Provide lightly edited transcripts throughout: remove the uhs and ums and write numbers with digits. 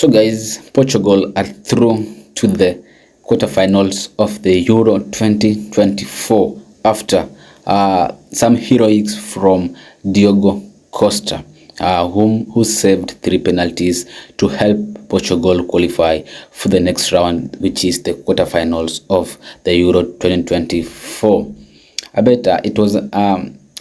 So guys, Portugal are through to the quarterfinals of the Euro 2024 after some heroics from Diogo Costa, who saved 3 penalties to help Portugal qualify for the next round, which is the quarterfinals of the Euro 2024. I bet it was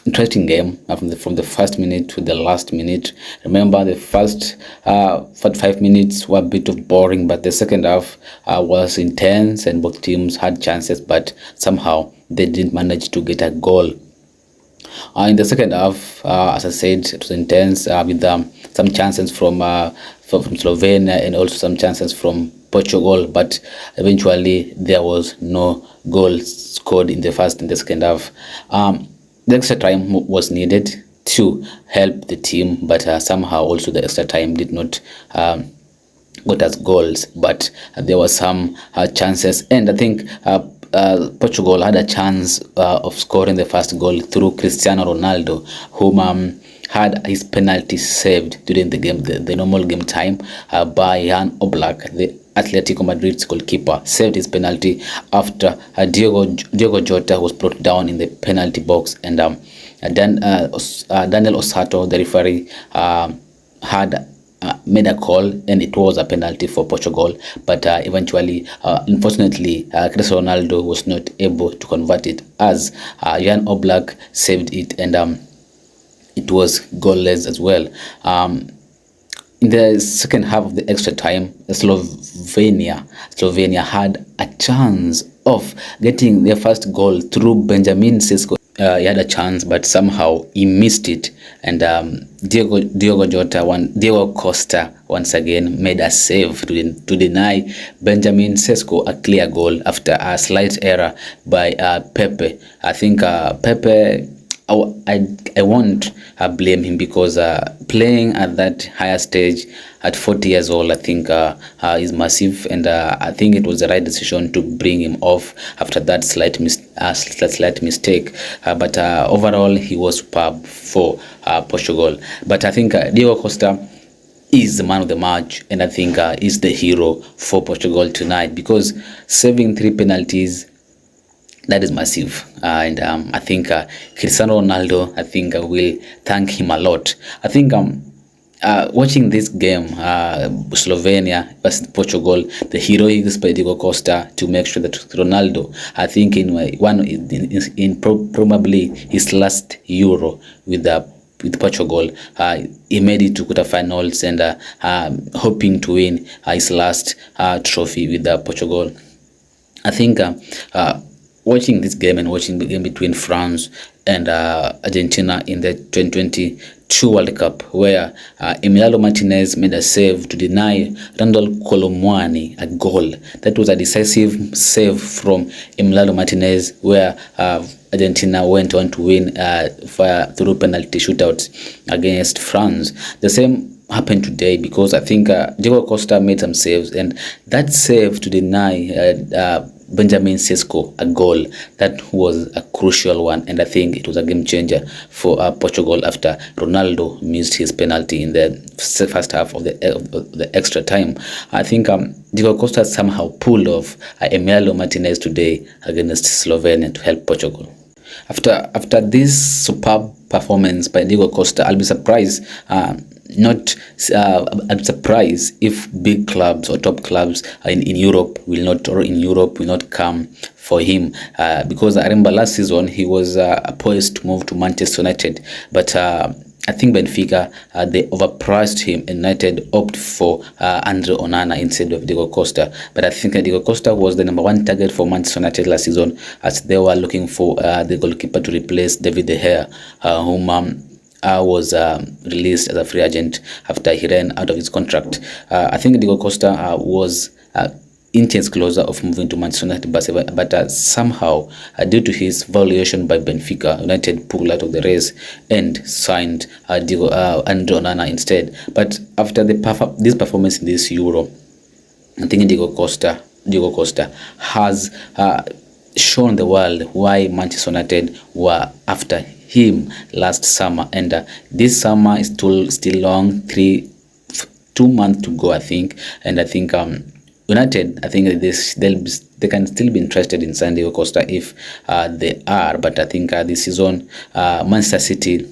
interesting game from the first minute to the last minute. Remember, the first 45 minutes were a bit of boring, but the second half was intense and both teams had chances, but somehow they didn't manage to get a goal. In the second half, as I said, it was intense with some chances from Slovenia and also some chances from Portugal, but eventually there was no goal scored in the first and the second half. The extra time was needed to help the team, but somehow also the extra time did not got us goals, but there were some chances, and I think Portugal had a chance of scoring the first goal through Cristiano Ronaldo, whom had his penalty saved during the game, the normal game time, by Jan Oblak, the Atletico Madrid's goalkeeper. Saved his penalty after Diogo Jota was brought down in the penalty box, and Daniel Osato, the referee, had made a call, and it was a penalty for Portugal, but eventually, unfortunately, Cristiano Ronaldo was not able to convert it, as Jan Oblak saved it, and it was goalless as well. In the second half of the extra time, Slovenia had a chance of getting their first goal through Benjamin Sesko. He had a chance, but somehow he missed it, and Diogo Costa once again made a save to deny Benjamin Sesko a clear goal after a slight error by Pepe. I think Pepe, I won't blame him, because playing at that higher stage at 40 years old, I think is massive, and I think it was the right decision to bring him off after that slight mistake. But overall, he was superb for Portugal. But I think Diogo Costa is the man of the match, and I think is the hero for Portugal tonight, because saving 3 penalties, that is massive, and I think Cristiano Ronaldo, I think will thank him a lot. I think watching this game, Slovenia versus Portugal, the heroics by Diogo Costa to make sure that Ronaldo, I think in probably his last Euro with Portugal, he made it to quarterfinals, and hoping to win his last trophy with Portugal. I think watching this game and watching the game between France and Argentina in the 2022 World Cup, where Emiliano Martinez made a save to deny Randall Colomwani a goal. That was a decisive save from Emiliano Martinez, where Argentina went on to win through penalty shootouts against France. The same happened today, because I think Diogo Costa made some saves, and that save to deny Benjamin Sesko a goal, that was a crucial one, and I think it was a game changer for Portugal after Ronaldo missed his penalty in the first half of the extra time. I think Diogo Costa somehow pulled off Emiliano Martinez today against Slovenia to help Portugal. After this superb performance by Diogo Costa, I'll be surprised I'm surprised if big clubs or top clubs in Europe will not come for him, because I remember last season he was poised to move to Manchester United, but I think Benfica, they overpriced him, and United opted for Andre Onana instead of Diogo Costa. But I think Diogo Costa was the #1 target for Manchester United last season, as they were looking for the goalkeeper to replace David De Gea, whom was released as a free agent after he ran out of his contract. I think Diogo Costa was inches closer of moving to Manchester United, but somehow, due to his valuation by Benfica, United pulled out of the race and signed Andre Onana instead. But after this performance in this Euro, I think Diogo Costa has shown the world why Manchester United were after him last summer, and this summer is still long, 2 months to go, I think. And I think United, I think they can still be interested in signing Diogo Costa if they are. But I think this season, Manchester City,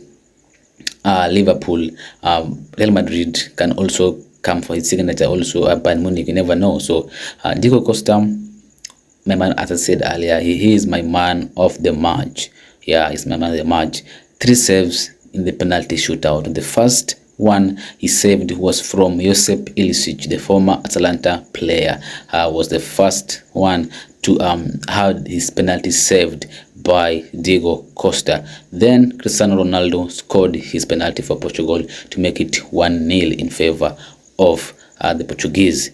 Liverpool, Real Madrid can also come for his signature. Also, Bayern Munich, you never know. So, Diogo Costa, my man, as I said earlier, he is my man of the match. Yeah, he's my man of the match. 3 saves in the penalty shootout. The first one he saved was from Josip Ilicic, the former Atalanta player. Was the first one to have his penalty saved by Diogo Costa. Then Cristiano Ronaldo scored his penalty for Portugal to make it 1-0 in favor of the Portuguese.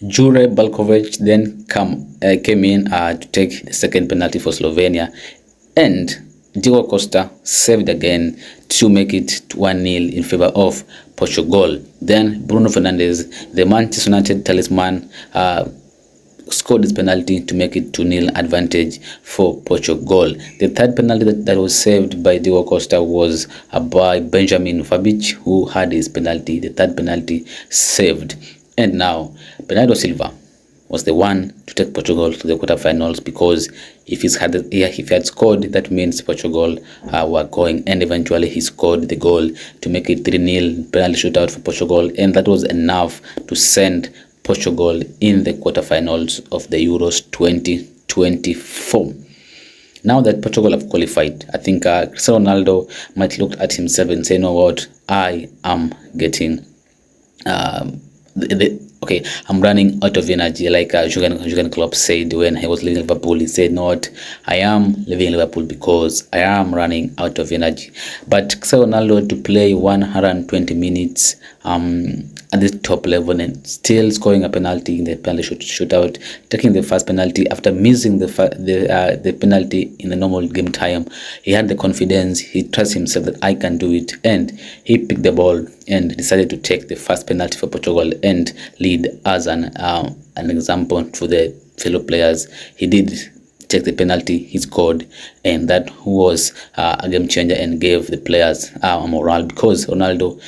Jure Balkovic then came in to take the second penalty for Slovenia, and Diogo Costa saved again to make it 1-0 in favor of Portugal. Then Bruno Fernandes, the Manchester United talisman, scored his penalty to make it 2-0 advantage for Portugal. The third penalty that was saved by Diogo Costa was by Benjamin Fabic, who had his penalty, the third penalty saved. And now Bernardo Silva was the one to take Portugal to the quarterfinals, because if he had scored, that means Portugal were going, and eventually he scored the goal to make it 3-0 penalty shootout for Portugal, and that was enough to send Portugal in the quarterfinals of the Euros 2024. Now that Portugal have qualified, I think Cristiano Ronaldo might look at himself and say, you know what, I am getting okay, I'm running out of energy, like Jurgen Klopp said when he was leaving Liverpool. He said, "Not, I am leaving Liverpool because I am running out of energy." But Cristiano Ronaldo to play 120 minutes at the top level and still scoring a penalty in the penalty shootout, taking the first penalty after missing the penalty in the normal game time. He had the confidence, he trusts himself that I can do it, and he picked the ball and decided to take the first penalty for Portugal and lead as an example to the fellow players. He did take the penalty, he scored, and that was a game changer and gave the players morale, because Ronaldo,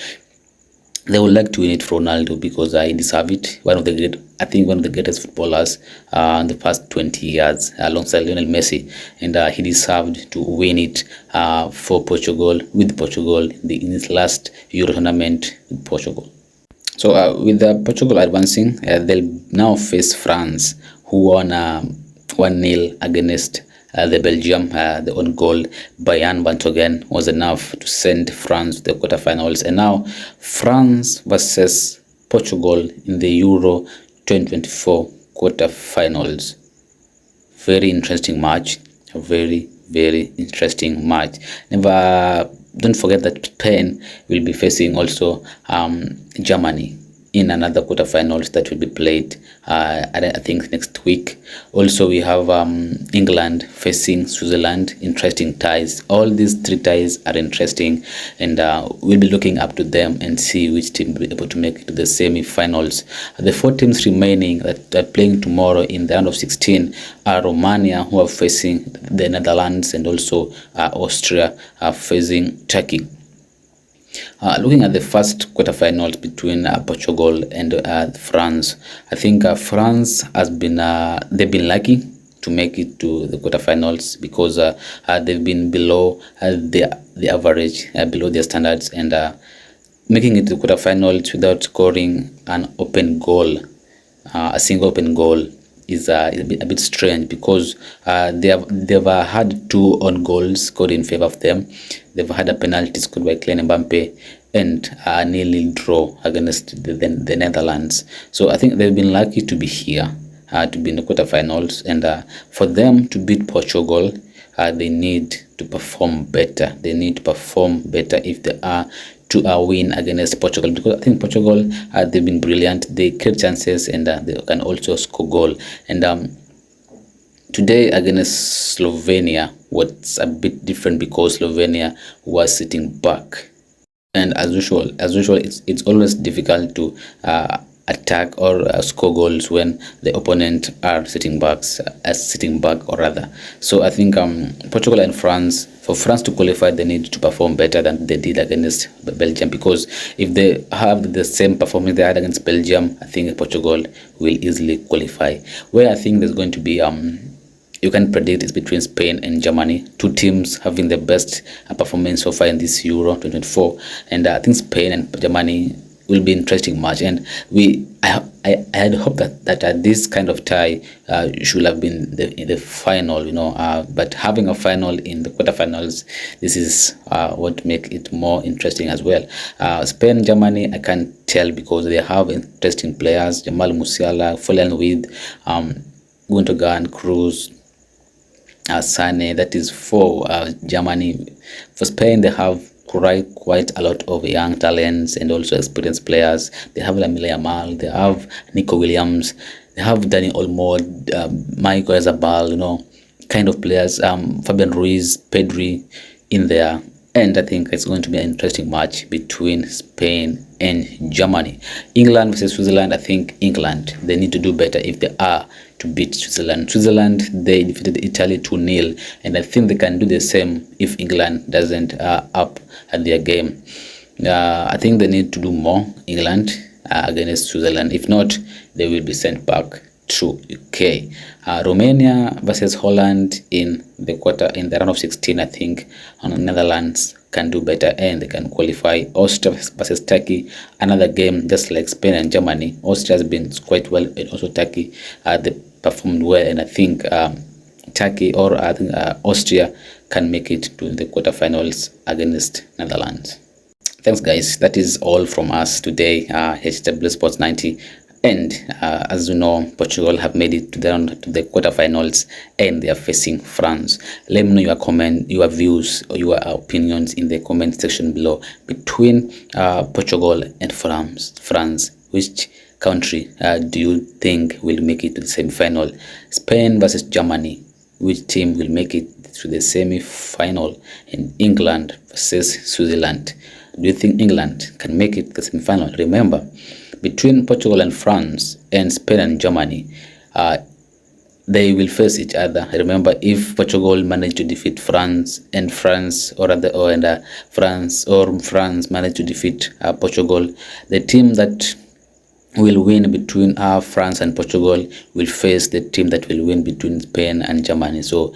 they would like to win it for Ronaldo because he deserves it. One of the greatest footballers in the past 20 years, alongside Lionel Messi, and he deserved to win it for Portugal, with Portugal in his last Euro tournament with Portugal. So with Portugal advancing, they'll now face France, who won 1-0 against the Belgium. The own goal by Jan Bantogen was enough to send France to the quarterfinals. And now France versus Portugal in the Euro 2024 quarterfinals. Very interesting match. A very, very interesting match. Don't forget that Spain will be facing also Germany in another quarterfinals that will be played I think next week. Also we have England facing Switzerland. Interesting ties. All these 3 ties are interesting, and we'll be looking up to them and see which team will be able to make it to the semi-finals. The 4 teams remaining that are playing tomorrow in the round of 16 are Romania, who are facing the Netherlands, and also Austria are facing Turkey. Looking at the first quarterfinals between Portugal and France, I think France has been they've been lucky to make it to the quarterfinals, because they've been below the average, below their standards, and making it to the quarterfinals without scoring an open goal, a single open goal, is a bit strange, because they've had 2 own goals scored in favor of them. They've had a penalty scored by Kylian Mbappe and a 0-0 draw against the Netherlands. So I think they've been lucky to be here, to be in the quarterfinals, and for them to beat Portugal, they need to perform better. They need to perform better if they are to win against Portugal, because I think Portugal, they've been brilliant. They create chances, and they can also score goal. And today against Slovenia, what's a bit different, because Slovenia was sitting back, and as usual, it's always difficult to attack or score goals when the opponent are sitting back or rather. So I think Portugal and France, for France to qualify, they need to perform better than they did against Belgium, because if they have the same performance they had against Belgium, I think Portugal will easily qualify. Where I think there's going to be you can predict is between Spain and Germany, two teams having the best performance so far in this Euro 2024, and I think Spain and Germany will be interesting match. And I had hoped that this kind of tie should have been the final, but having a final in the quarterfinals, this is what make it more interesting as well. Spain, Germany, I can't tell because they have interesting players: Jamal Musiala, fallen with Gundogan, Cruz, Sane. That is for Germany. For Spain, they have quite a lot of young talents and also experienced players. They have Lamine Yamal, they have Nico Williams, they have Dani Olmo, Michael Zabal, kind of players. Fabian Ruiz, Pedri in there. And I think it's going to be an interesting match between Spain and Germany. England versus Switzerland. I think England, they need to do better if they are to beat Switzerland. Switzerland, they defeated Italy 2-0, and I think they can do the same if England doesn't up at their game. I think they need to do more, England, against Switzerland. If not, they will be sent back to UK. Romania versus Holland in the round of 16. I think Netherlands can do better and they can qualify. Austria versus Turkey, another game just like Spain and Germany. Austria has been quite well, and also Turkey they performed well, and I think Turkey or I think Austria can make it to the quarterfinals against Netherlands. Thanks guys, that is all from us today. HW Sports 90. And as you know, Portugal have made it to the quarterfinals, and they are facing France. Let me know your views or your opinions in the comment section below. Between Portugal and France, which country do you think will make it to the semi-final? Spain versus Germany, which team will make it to the semi-final? And England versus Switzerland, do you think England can make it to the semi-final? Remember, between Portugal and France and Spain and Germany, they will face each other. Remember, if Portugal manage to defeat France and France manage to defeat Portugal, the team that will win between France and Portugal will face the team that will win between Spain and Germany. So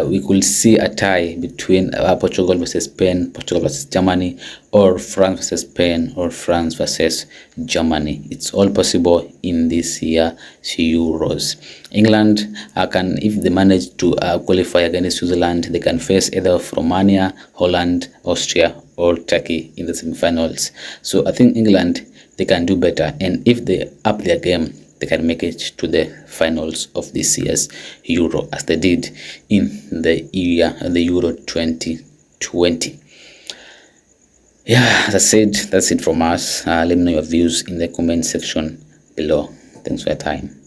we could see a tie between Portugal versus Spain, Portugal versus Germany, or France versus Spain, or France versus Germany. It's all possible in this year Euros. England can, if they manage to qualify against Switzerland, they can face either Romania, Holland, Austria, or Turkey in the semifinals. So I think England, they can do better, and if they up their game, they can make it to the finals of this year's Euro, as they did in the Euro 2020. Yeah, that's it from us. Let me know your views in the comment section below. Thanks for your time.